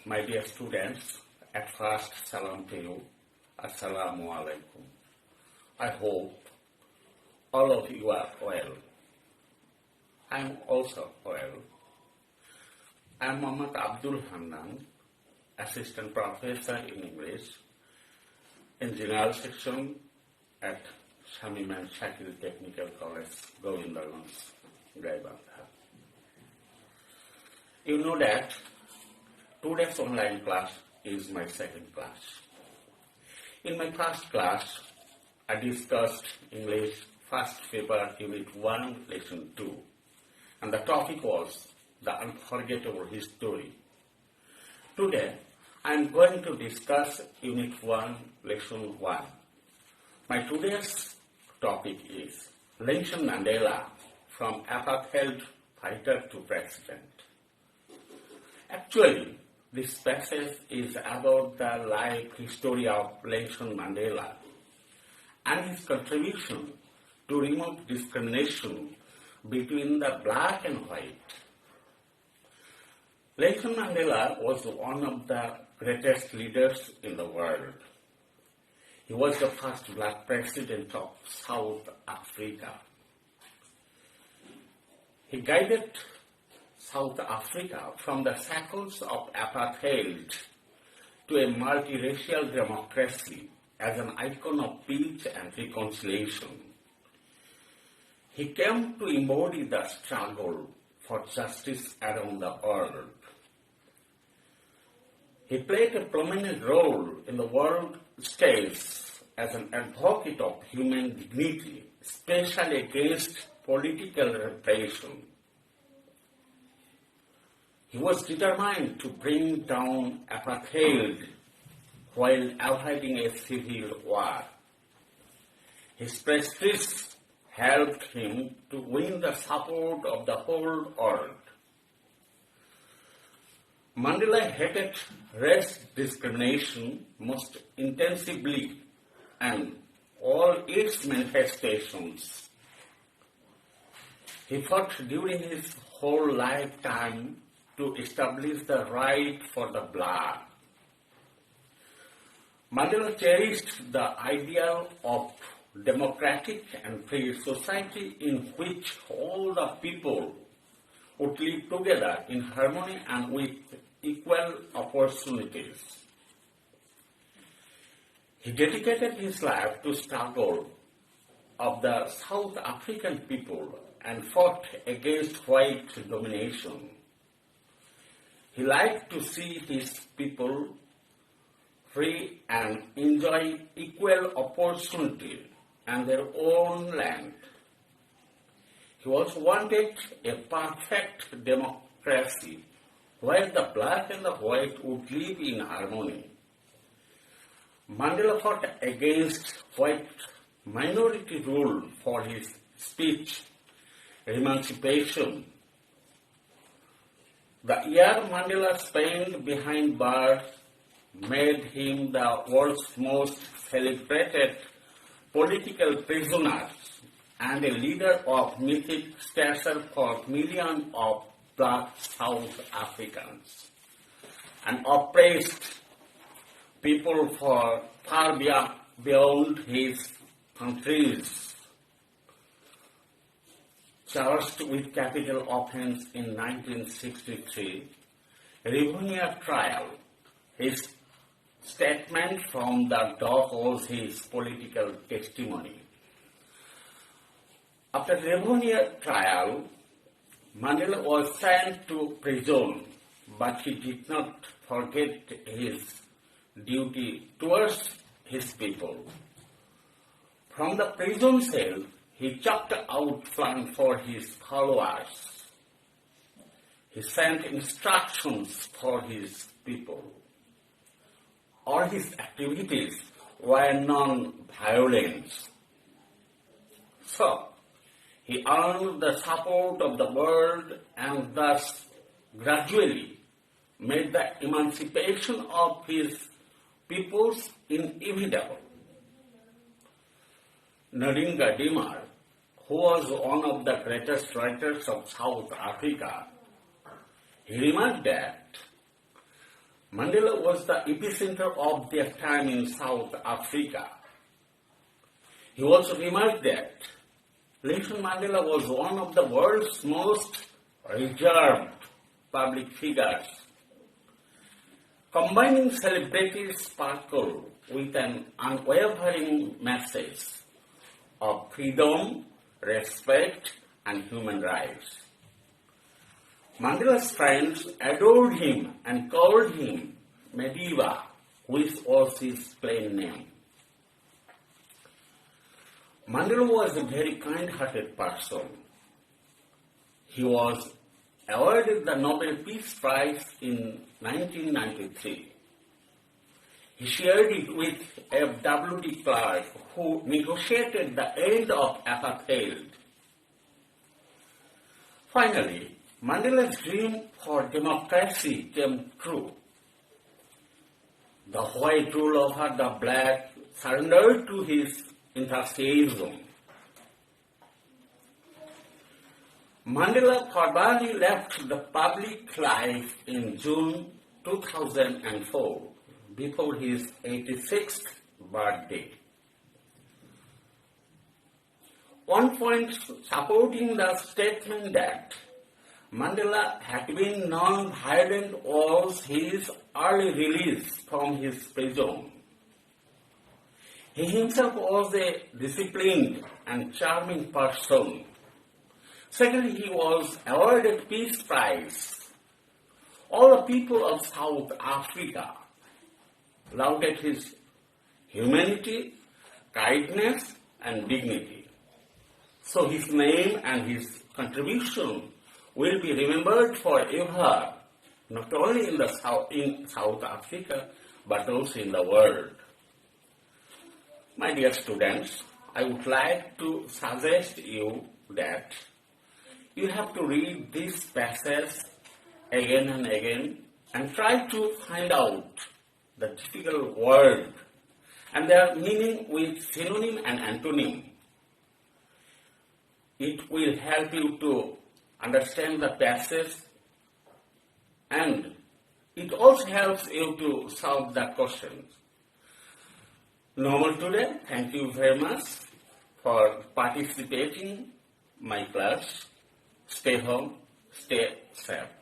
My dear students, at first salam to you. Assalamu alaikum. I hope all of you are well. I am also well. I am Md.Abdul Hannan, Assistant Professor in English in General Section at Shamim and Shakil Technical College, Gobindaganj, Gaibandha. You know that today's online class is my second class. In my first class, I discussed English first paper Unit 1, Lesson 2, and the topic was the unforgettable history. Today, I am going to discuss Unit 1, Lesson 1. My today's topic is Nelson Mandela, from apartheid fighter to president. Actually, this passage is about the life history of Nelson Mandela and his contribution to remove discrimination between the black and white. Nelson Mandela was one of the greatest leaders in the world. He was the first black president of South Africa. He guided South Africa from the shackles of apartheid to a multiracial democracy as an icon of peace and reconciliation. He came to embody the struggle for justice around the world. He played a prominent role in the world stage as an advocate of human dignity, especially against political repression. He was determined to bring down apartheid while avoiding a civil war. His prestige helped him to win the support of the whole world. Mandela hated race discrimination most intensively and all its manifestations. He fought during his whole lifetime to establish the right for the black. Mandela cherished the ideal of democratic and free society in which all the people would live together in harmony and with equal opportunities. He dedicated his life to struggle of the South African people and fought against white domination. He liked to see his people free and enjoy equal opportunity and their own land. He also wanted a perfect democracy where the black and the white would live in harmony. Mandela fought against white minority rule for his speech, emancipation. The year Mandela spent behind bars made him the world's most celebrated political prisoner and a leader of mythic stature for millions of black South Africans and oppressed people for far beyond his countries. Charged with capital offense in 1963, Rivonia trial, his statement from the dock was his political testimony. After Rivonia trial, Mandela was sent to prison, but he did not forget his duty towards his people. From the prison cell, he chalked out plan for his followers. He sent instructions for his people. All his activities were non-violent. So, he earned the support of the world and thus gradually made the emancipation of his peoples inevitable. Gobindaganj, who was one of the greatest writers of South Africa, he remarked that Mandela was the epicenter of their time in South Africa. He also remarked that Nelson Mandela was one of the world's most reserved public figures, combining celebrity sparkle with an unwavering message of freedom, respect, and human rights. Mandela's friends adored him and called him Madiba, which was his plain name. Mandela was a very kind-hearted person. He was awarded the Nobel Peace Prize in 1993. He shared it with F.W.D. Clark, who negotiated the end of apartheid. Finally, Mandela's dream for democracy came true. The white rule over the black surrendered to his enthusiasm. Mandela formally left the public life in June 2004 before his 86th birthday. One point supporting the statement that Mandela had been non-violent was his early release from his prison. He himself was a disciplined and charming person. Secondly, he was awarded Peace Prize. All the people of South Africa lauded his humanity, kindness, and dignity. So his name and his contribution will be remembered forever, not only in South Africa, but also in the world. My dear students, I would like to suggest you that you have to read this passage again and again and try to find out the difficult word and their meaning with synonym and antonym. It will help you to understand the passage, and it also helps you to solve the questions. No more today. Thank you very much for participating in my class. Stay home, stay safe.